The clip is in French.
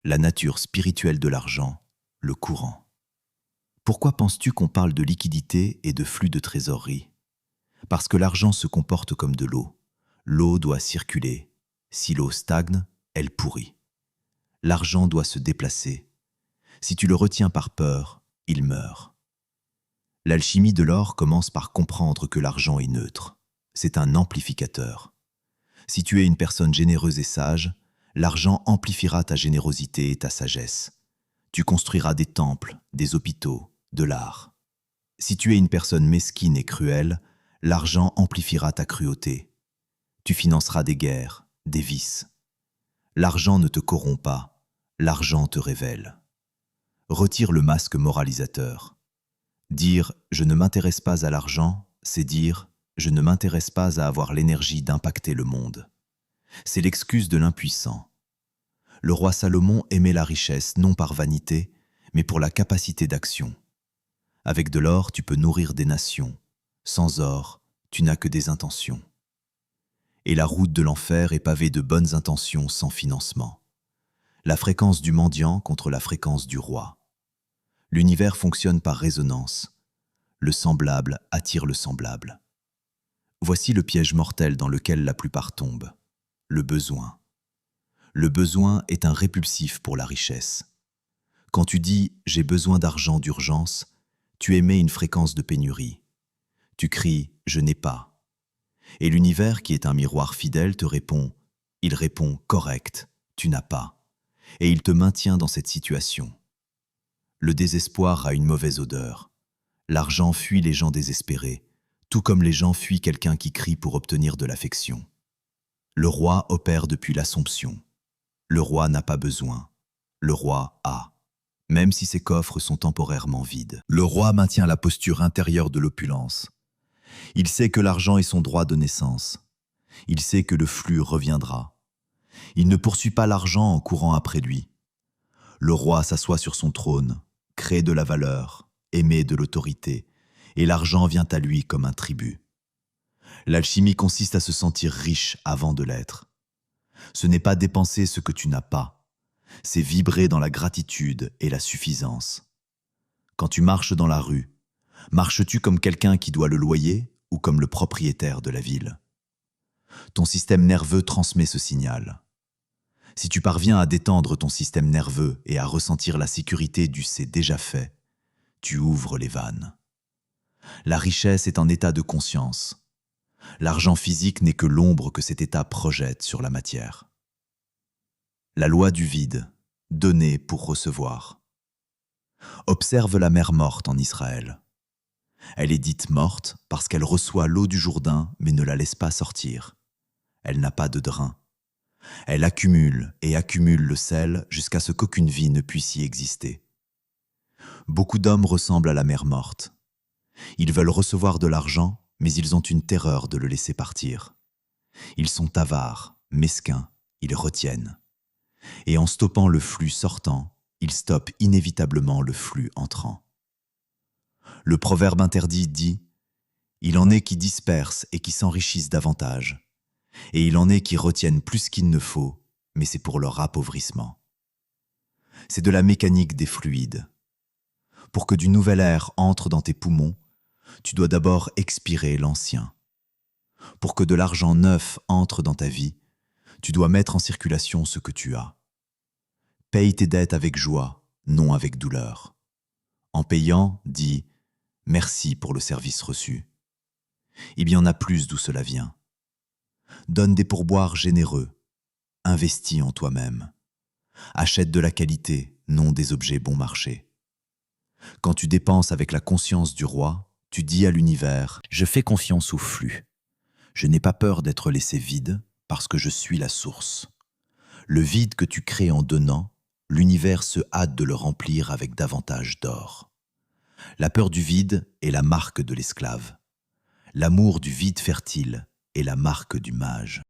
La nature spirituelle de l'argent, le courant. Pourquoi penses-tu qu'on parle de liquidité et de flux de trésorerie? Parce que l'argent se comporte comme de l'eau. L'eau doit circuler. Si l'eau stagne, elle pourrit. L'argent doit se déplacer. Si tu le retiens par peur, il meurt. L'alchimie de l'or commence par comprendre que l'argent est neutre. C'est un amplificateur. Si tu es une personne généreuse et sage, l'argent amplifiera ta générosité et ta sagesse. Tu construiras des temples, des hôpitaux, de l'art. Si tu es une personne mesquine et cruelle, l'argent amplifiera ta cruauté. Tu financeras des guerres, des vices. L'argent ne te corrompt pas, l'argent te révèle. Retire le masque moralisateur. Dire « je ne m'intéresse pas à l'argent », c'est dire « je ne m'intéresse pas à avoir l'énergie d'impacter le monde ». C'est l'excuse de l'impuissant. Le roi Salomon aimait la richesse non par vanité, mais pour la capacité d'action. Avec de l'or, tu peux nourrir des nations. Sans or, tu n'as que des intentions. Et la route de l'enfer est pavée de bonnes intentions sans financement. La fréquence du mendiant contre la fréquence du roi. L'univers fonctionne par résonance. Le semblable attire le semblable. Voici le piège mortel dans lequel la plupart tombent. Le besoin. Le besoin est un répulsif pour la richesse. Quand tu dis « j'ai besoin d'argent d'urgence », tu émets une fréquence de pénurie. Tu cries « je n'ai pas ». Et l'univers, qui est un miroir fidèle, te répond « il répond « correct, tu n'as pas ». Et il te maintient dans cette situation. Le désespoir a une mauvaise odeur. L'argent fuit les gens désespérés, tout comme les gens fuient quelqu'un qui crie pour obtenir de l'affection. Le roi opère depuis l'Assomption. Le roi n'a pas besoin. Le roi a. Même si ses coffres sont temporairement vides. Le roi maintient la posture intérieure de l'opulence. Il sait que l'argent est son droit de naissance. Il sait que le flux reviendra. Il ne poursuit pas l'argent en courant après lui. Le roi s'assoit sur son trône, crée de la valeur, émet de l'autorité, et l'argent vient à lui comme un tribut. L'alchimie consiste à se sentir riche avant de l'être. Ce n'est pas dépenser ce que tu n'as pas, c'est vibrer dans la gratitude et la suffisance. Quand tu marches dans la rue, marches-tu comme quelqu'un qui doit le loyer ou comme le propriétaire de la ville? Ton système nerveux transmet ce signal. Si tu parviens à détendre ton système nerveux et à ressentir la sécurité du « c'est déjà fait », tu ouvres les vannes. La richesse est un état de conscience. L'argent physique n'est que l'ombre que cet état projette sur la matière. La loi du vide, donner pour recevoir. Observe la mer morte en Israël. Elle est dite morte parce qu'elle reçoit l'eau du Jourdain mais ne la laisse pas sortir. Elle n'a pas de drain. Elle accumule et accumule le sel jusqu'à ce qu'aucune vie ne puisse y exister. Beaucoup d'hommes ressemblent à la mer morte. Ils veulent recevoir de l'argent, mais ils ont une terreur de le laisser partir. Ils sont avares, mesquins, ils retiennent. Et en stoppant le flux sortant, ils stoppent inévitablement le flux entrant. Le proverbe interdit dit « Il en est qui dispersent et qui s'enrichissent davantage. Et il en est qui retiennent plus qu'il ne faut, mais c'est pour leur appauvrissement. » C'est de la mécanique des fluides. Pour que du nouvel air entre dans tes poumons, tu dois d'abord expirer l'ancien. Pour que de l'argent neuf entre dans ta vie, tu dois mettre en circulation ce que tu as. Paye tes dettes avec joie, non avec douleur. En payant, dis « merci pour le service reçu ». Il y en a plus d'où cela vient. Donne des pourboires généreux. Investis en toi-même. Achète de la qualité, non des objets bon marché. Quand tu dépenses avec la conscience du roi, tu dis à l'univers « Je fais confiance au flux. Je n'ai pas peur d'être laissé vide parce que je suis la source. Le vide que tu crées en donnant, l'univers se hâte de le remplir avec davantage d'or. La peur du vide est la marque de l'esclave. L'amour du vide fertile est la marque du mage. »